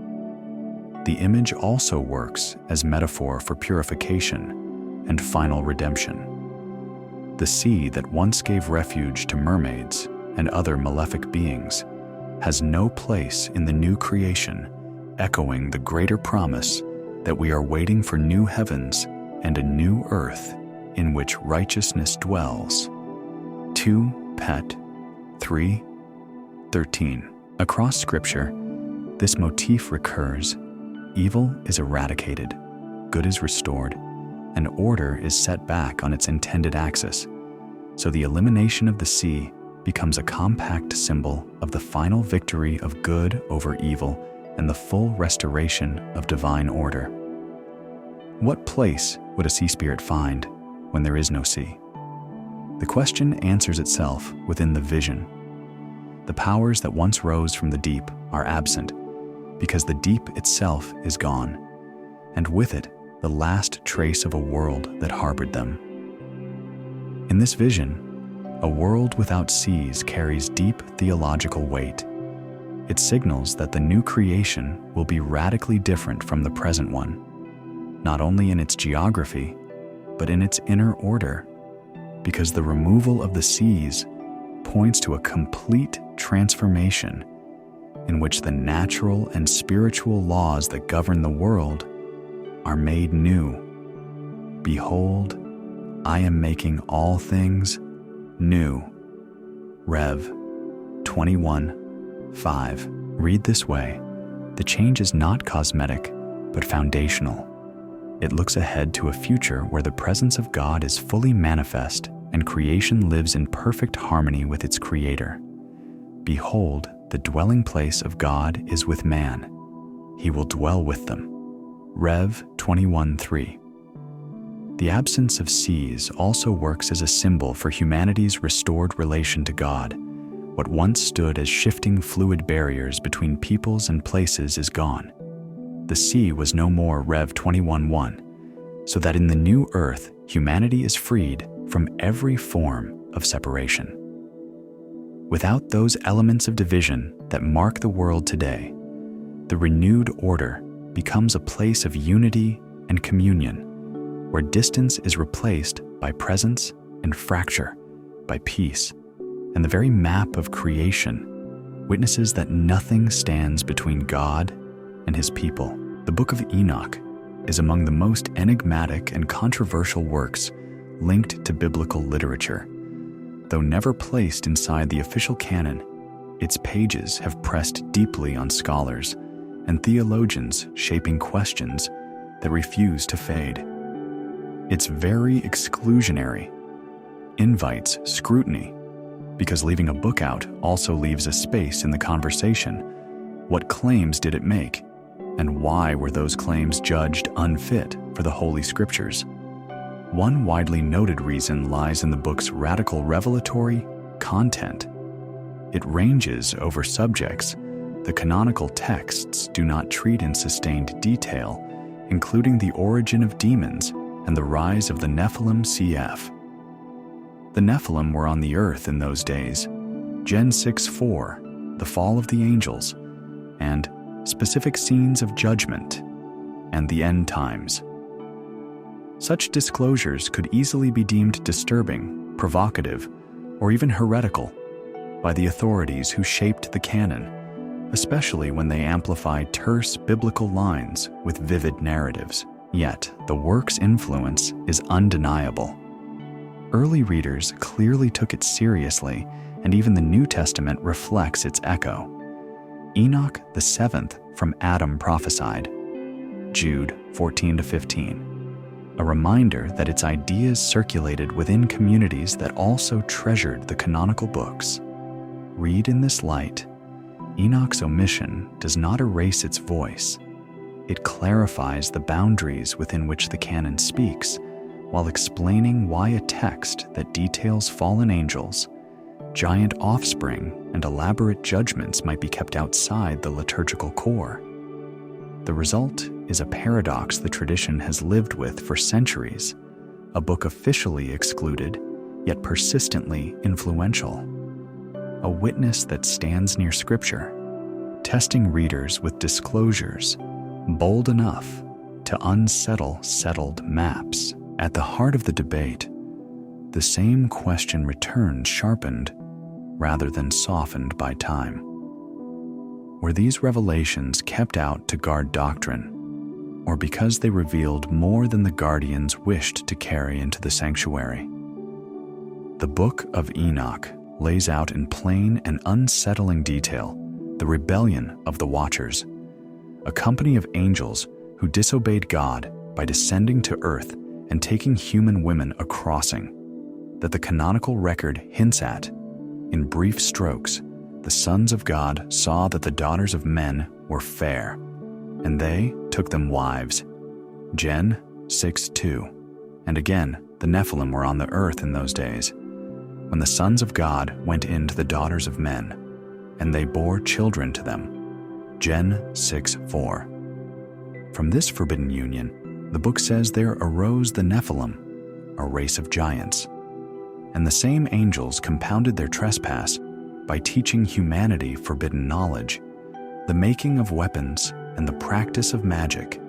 The image also works as metaphor for purification and final redemption. The sea that once gave refuge to mermaids and other malefic beings has no place in the new creation, echoing the greater promise that we are waiting for new heavens and a new earth in which righteousness dwells. 2 Pet 3:13. Across Scripture, this motif recurs. Evil is eradicated, good is restored, and order is set back on its intended axis. So the elimination of the sea becomes a compact symbol of the final victory of good over evil and the full restoration of divine order. What place would a sea spirit find when there is no sea? The question answers itself within the vision. The powers that once rose from the deep are absent, because the deep itself is gone, and with it the last trace of a world that harbored them. In this vision, a world without seas carries deep theological weight. It signals that the new creation will be radically different from the present one, not only in its geography, but in its inner order, because the removal of the seas points to a complete transformation in which the natural and spiritual laws that govern the world are made new. Behold, I am making all things new. Rev 21:5. Read this way: the change is not cosmetic, but foundational. It looks ahead to a future where the presence of God is fully manifest and creation lives in perfect harmony with its Creator. Behold, the dwelling place of God is with man. He will dwell with them. Rev 21:3. The absence of seas also works as a symbol for humanity's restored relation to God. What once stood as shifting fluid barriers between peoples and places is gone. The sea was no more. Rev 21:1. So that in the new earth, humanity is freed from every form of separation. Without those elements of division that mark the world today, the renewed order becomes a place of unity and communion, where distance is replaced by presence and fracture by peace, and the very map of creation witnesses that nothing stands between God and His people. The Book of Enoch is among the most enigmatic and controversial works linked to biblical literature. Though never placed inside the official canon, its pages have pressed deeply on scholars and theologians, shaping questions that refuse to fade. It's very exclusionary, invites scrutiny, because leaving a book out also leaves a space in the conversation. What claims did it make? And why were those claims judged unfit for the Holy Scriptures? One widely noted reason lies in the book's radical revelatory content. It ranges over subjects the canonical texts do not treat in sustained detail, including the origin of demons and the rise of the Nephilim cf. The Nephilim were on the earth in those days, Gen 6:4, the fall of the angels, and specific scenes of judgment and the end times. Such disclosures could easily be deemed disturbing, provocative, or even heretical by the authorities who shaped the canon, especially when they amplify terse biblical lines with vivid narratives. Yet, the work's influence is undeniable. Early readers clearly took it seriously, and even the New Testament reflects its echo. Enoch the seventh from Adam prophesied, Jude 14-15. A reminder that its ideas circulated within communities that also treasured the canonical books. Read in this light, Enoch's omission does not erase its voice. It clarifies the boundaries within which the canon speaks, while explaining why a text that details fallen angels, giant offspring, and elaborate judgments might be kept outside the liturgical core. The result is a paradox the tradition has lived with for centuries, a book officially excluded, yet persistently influential. A witness that stands near Scripture, testing readers with disclosures bold enough to unsettle settled maps. At the heart of the debate, the same question returned sharpened rather than softened by time. Were these revelations kept out to guard doctrine, or because they revealed more than the guardians wished to carry into the sanctuary? The Book of Enoch lays out in plain and unsettling detail the rebellion of the Watchers, a company of angels who disobeyed God by descending to earth and taking human women a crossing that the canonical record hints at. In brief strokes, the sons of God saw that the daughters of men were fair, and they took them wives. Gen 6:2. And again, the Nephilim were on the earth in those days, when the sons of God went in to the daughters of men, and they bore children to them. Gen 6:4. From this forbidden union, the book says there arose the Nephilim, a race of giants. And the same angels compounded their trespass by teaching humanity forbidden knowledge, the making of weapons, and the practice of magic,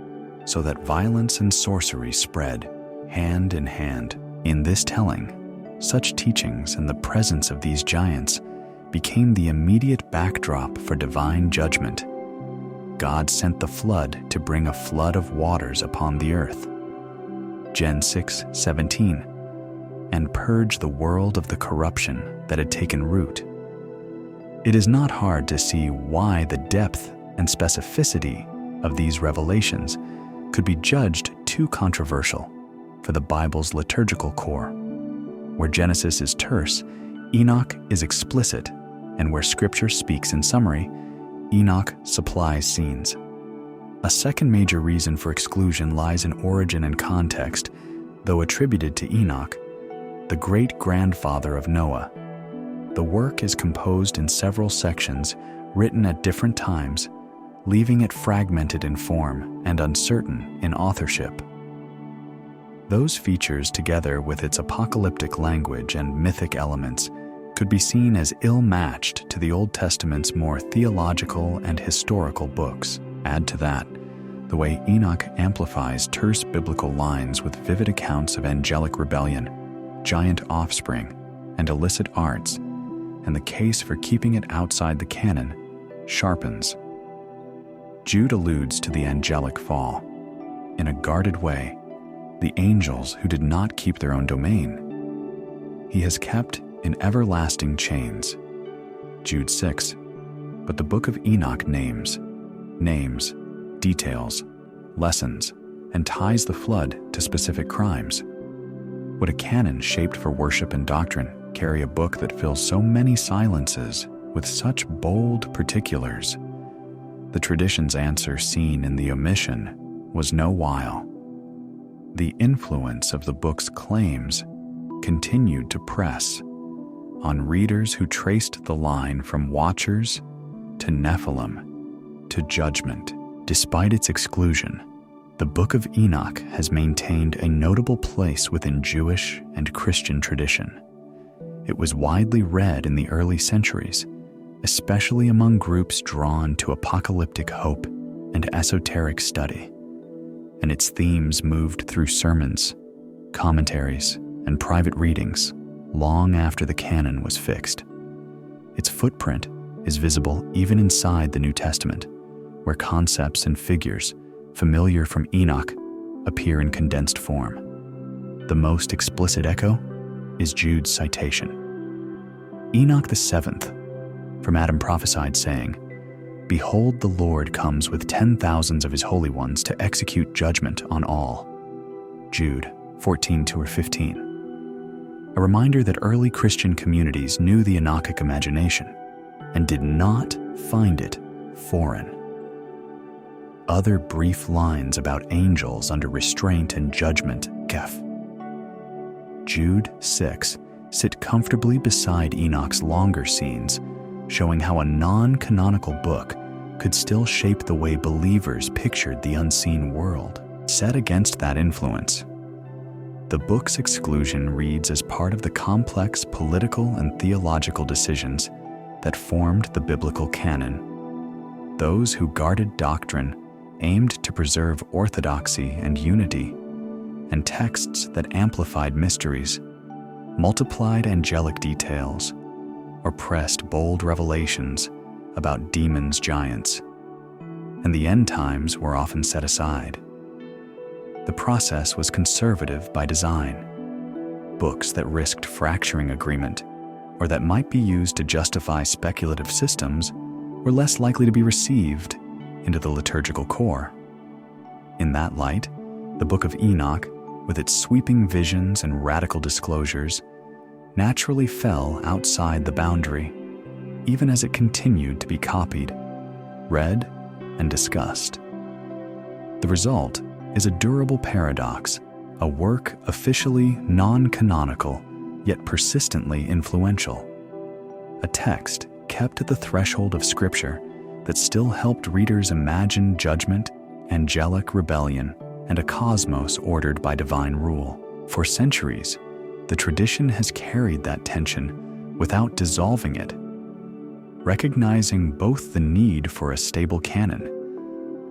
so that violence and sorcery spread hand in hand. In this telling, such teachings and the presence of these giants became the immediate backdrop for divine judgment. God sent the flood to bring a flood of waters upon the earth. Gen 6:17. And purge the world of the corruption that had taken root. It is not hard to see why the depth and specificity of these revelations could be judged too controversial for the Bible's liturgical core. Where Genesis is terse, Enoch is explicit, and where Scripture speaks in summary, Enoch supplies scenes. A second major reason for exclusion lies in origin and context, though attributed to Enoch, the great-grandfather of Noah. The work is composed in several sections, written at different times, leaving it fragmented in form and uncertain in authorship. Those features, together with its apocalyptic language and mythic elements, could be seen as ill-matched to the Old Testament's more theological and historical books. Add to that the way Enoch amplifies terse biblical lines with vivid accounts of angelic rebellion, giant offspring, and illicit arts, and the case for keeping it outside the canon sharpens. Jude alludes to the angelic fall. In a guarded way, the angels who did not keep their own domain, he has kept in everlasting chains. Jude 6. But the book of Enoch names, details, lessons, and ties the flood to specific crimes. Would a canon shaped for worship and doctrine carry a book that fills so many silences with such bold particulars? The tradition's answer, seen in the omission, was no while. The influence of the book's claims continued to press on readers who traced the line from watchers to Nephilim to judgment. Despite its exclusion, the Book of Enoch has maintained a notable place within Jewish and Christian tradition. It was widely read in the early centuries, especially among groups drawn to apocalyptic hope and esoteric study, and its themes moved through sermons, commentaries, and private readings long after the canon was fixed. Its footprint is visible even inside the New Testament, where concepts and figures familiar from Enoch appear in condensed form. The most explicit echo is Jude's citation. Enoch the seventh, from Adam prophesied, saying, "Behold, the Lord comes with 10,000s of his holy ones to execute judgment on all." Jude 14:2-15. A reminder that early Christian communities knew the Enochic imagination and did not find it foreign. Other brief lines about angels under restraint and judgment, Keph. Jude 6 sit comfortably beside Enoch's longer scenes, showing how a non-canonical book could still shape the way believers pictured the unseen world. Set against that influence, the book's exclusion reads as part of the complex political and theological decisions that formed the biblical canon. Those who guarded doctrine aimed to preserve orthodoxy and unity, and texts that amplified mysteries, multiplied angelic details, or pressed bold revelations about demons, giants, and the end times were often set aside. The process was conservative by design. Books that risked fracturing agreement, or that might be used to justify speculative systems, were less likely to be received into the liturgical core. In that light, the Book of Enoch, with its sweeping visions and radical disclosures, naturally fell outside the boundary, even as it continued to be copied, read, and discussed. The result is a durable paradox, a work officially non-canonical, yet persistently influential. A text kept at the threshold of Scripture that still helped readers imagine judgment, angelic rebellion, and a cosmos ordered by divine rule. For centuries, the tradition has carried that tension without dissolving it, recognizing both the need for a stable canon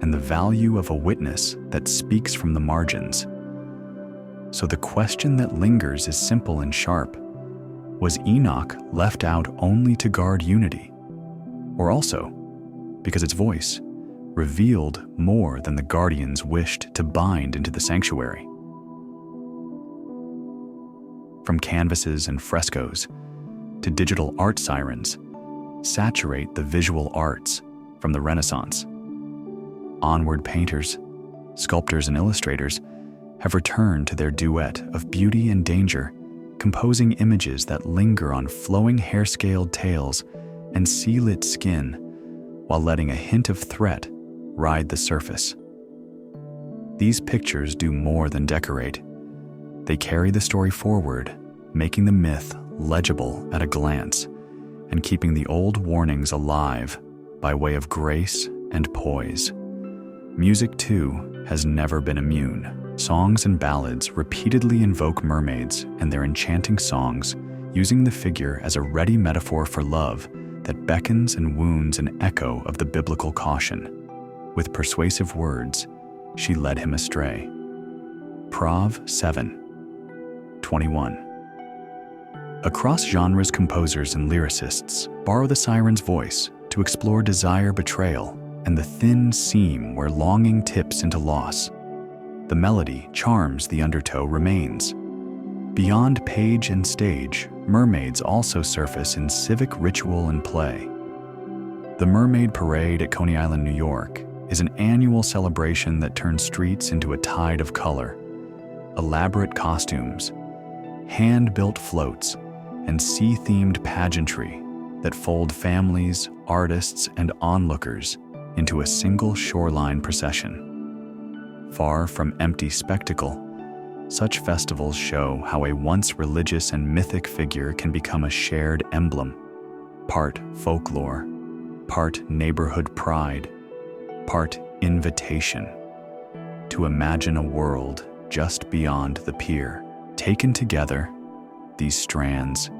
and the value of a witness that speaks from the margins. So the question that lingers is simple and sharp. Was Enoch left out only to guard unity, or also because its voice revealed more than the guardians wished to bind into the sanctuary? From canvases and frescoes to digital art sirens, saturate the visual arts from the Renaissance. Onward painters, sculptors, and illustrators have returned to their duet of beauty and danger, composing images that linger on flowing hair-scaled tails and sea-lit skin, while letting a hint of threat ride the surface. These pictures do more than decorate. They carry the story forward, making the myth legible at a glance and keeping the old warnings alive by way of grace and poise. Music, too, has never been immune. Songs and ballads repeatedly invoke mermaids and their enchanting songs, using the figure as a ready metaphor for love that beckons and wounds an echo of the biblical caution. With persuasive words, she led him astray. Prov 7:21. Across genres, composers and lyricists borrow the siren's voice to explore desire, betrayal, and the thin seam where longing tips into loss. The melody charms, the undertow remains. Beyond page and stage, mermaids also surface in civic ritual and play. The Mermaid Parade at Coney Island, New York, is an annual celebration that turns streets into a tide of color. Elaborate costumes, hand-built floats, and sea-themed pageantry that fold families, artists, and onlookers into a single shoreline procession. Far from empty spectacle, such festivals show how a once religious and mythic figure can become a shared emblem, part folklore, part neighborhood pride, part invitation to imagine a world just beyond the pier. Taken together, these strands,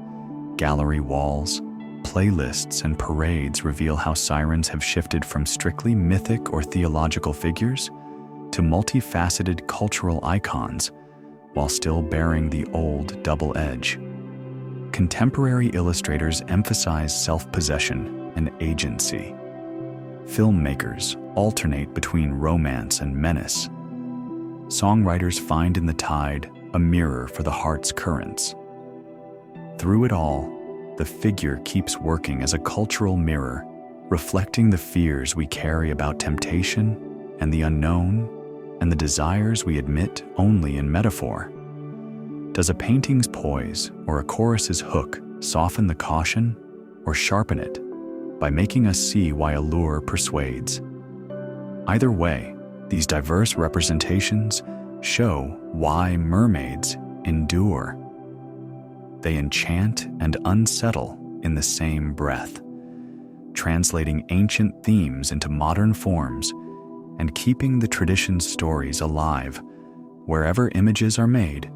gallery walls, playlists, and parades reveal how sirens have shifted from strictly mythic or theological figures to multifaceted cultural icons, while still bearing the old double edge. Contemporary illustrators emphasize self-possession and agency. Filmmakers alternate between romance and menace. Songwriters find in the tide a mirror for the heart's currents. Through it all, the figure keeps working as a cultural mirror, reflecting the fears we carry about temptation and the unknown, and the desires we admit only in metaphor. Does a painting's poise or a chorus's hook soften the caution or sharpen it by making us see why a lure persuades? Either way, these diverse representations show why mermaids endure. They enchant and unsettle in the same breath, translating ancient themes into modern forms and keeping the tradition's stories alive wherever images are made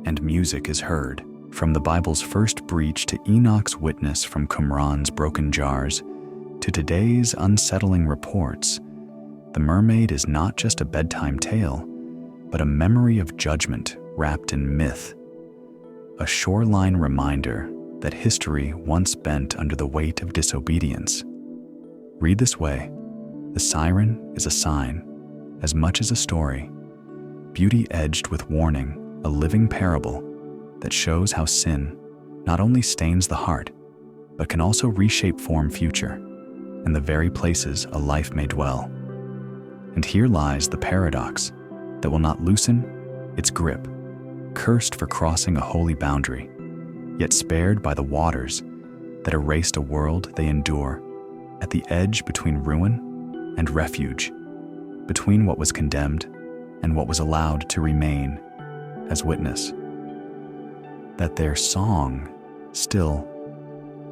and music is heard. From the Bible's first breach to Enoch's witness from Qumran's broken jars to today's unsettling reports, The Mermaid is not just a bedtime tale, but a memory of judgment wrapped in myth, a shoreline reminder that history once bent under the weight of disobedience. Read this way: the siren is a sign, as much as a story, beauty edged with warning, a living parable that shows how sin not only stains the heart, but can also reshape form future and the very places a life may dwell. And here lies the paradox that will not loosen its grip, cursed for crossing a holy boundary, yet spared by the waters that erased a world they endure, at the edge between ruin and refuge, between what was condemned and what was allowed to remain as witness. That their song still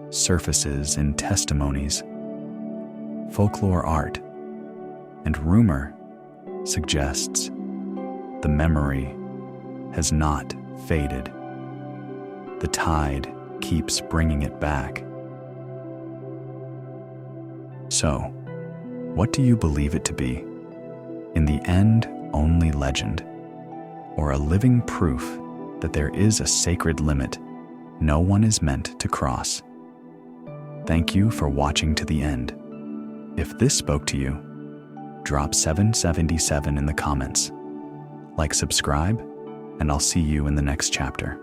surfaces in testimonies folklore art, and rumor suggests the memory has not faded. The tide keeps bringing it back. So, what do you believe it to be? In the end, only legend, or a living proof that there is a sacred limit no one is meant to cross? Thank you for watching to the end. If this spoke to you, drop 777 in the comments. Like, subscribe, and I'll see you in the next chapter.